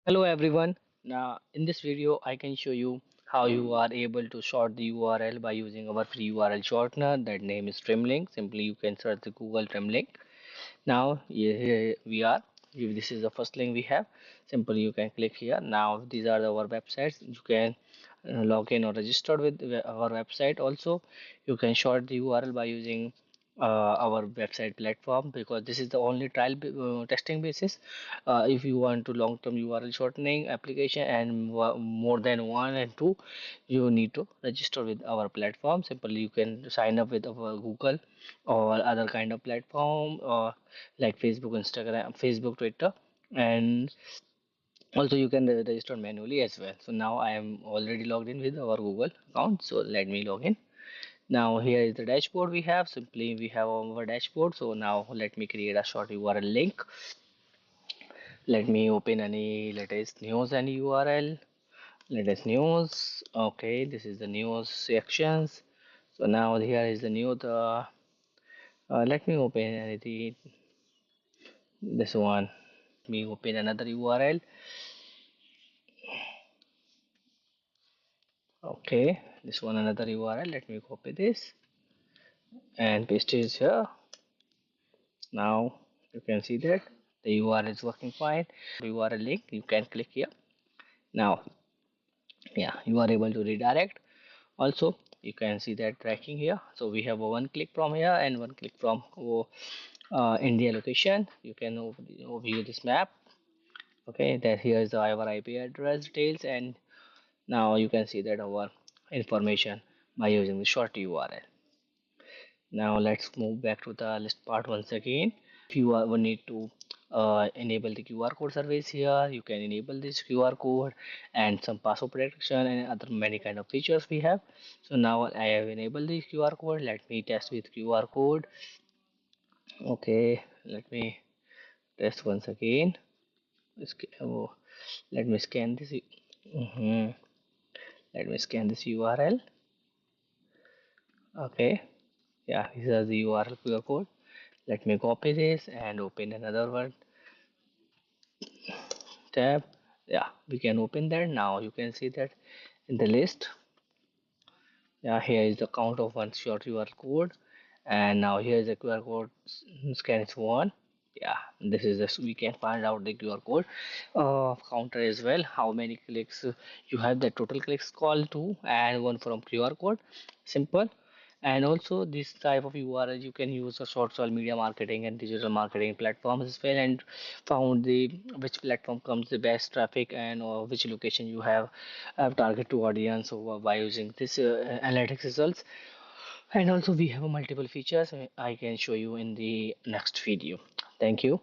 Hello everyone. Now in this video I can show you how you are able to sort the URL by using our free URL shortener. That name is TrimLink. Simply you can search the Google TrimLink. Now here we are. If this is the first link we have, simply you can click here. Now these are our websites. You can log in or register with our website. Also you can short the URL by using our website platform, because this is the only trial testing basis. If you want to long-term URL shortening application and more than one and two, you need to register with our platform. Simply you can sign up with our Google or other kind of platform, or like Facebook, Instagram, Facebook, Twitter, and also you can register manually as well. So now I am already logged in with our Google account, so let me log in. Now here is the dashboard we have. Simply we have our dashboard. So now let me create a short URL link. Let me open any latest news and URL. Latest news. Okay, this is the news sections. So now here is the new. Let me open anything. This one. Let me open another URL. Okay, this one another URL. Let me copy this and paste it here. Now you can see that the URL is working fine. URL link, you can click here. Now, yeah, you are able to redirect. Also, you can see that tracking here. So we have a one click from here and one click from India location. You can view this map. Okay, that here is our IP address details, and now you can see that our information by using the short URL. Now let's move back to the list part once again. If you need to enable the QR code service here, you can enable this QR code and some password protection and other many kind of features we have. So now I have enabled the QR code. Let me test with QR code. Okay, let me test once again. Oh, let me scan this. Let me scan this URL. Okay, yeah, this is the URL QR code. Let me copy this and open another one tab. Yeah, we can open that. Now you can see that in the list. Yeah, here is the count of one short QR code, and now here is the QR code scan is one. Yeah, this is this we can find out the QR code counter as well, how many clicks you have, the total clicks call to, and one from QR code. Simple. And also this type of URL you can use for social media marketing and digital marketing platforms as well, and found the which platform comes the best traffic, and or which location you have target to audience over by using this analytics results. And also we have multiple features I can show you in the next video. Thank you.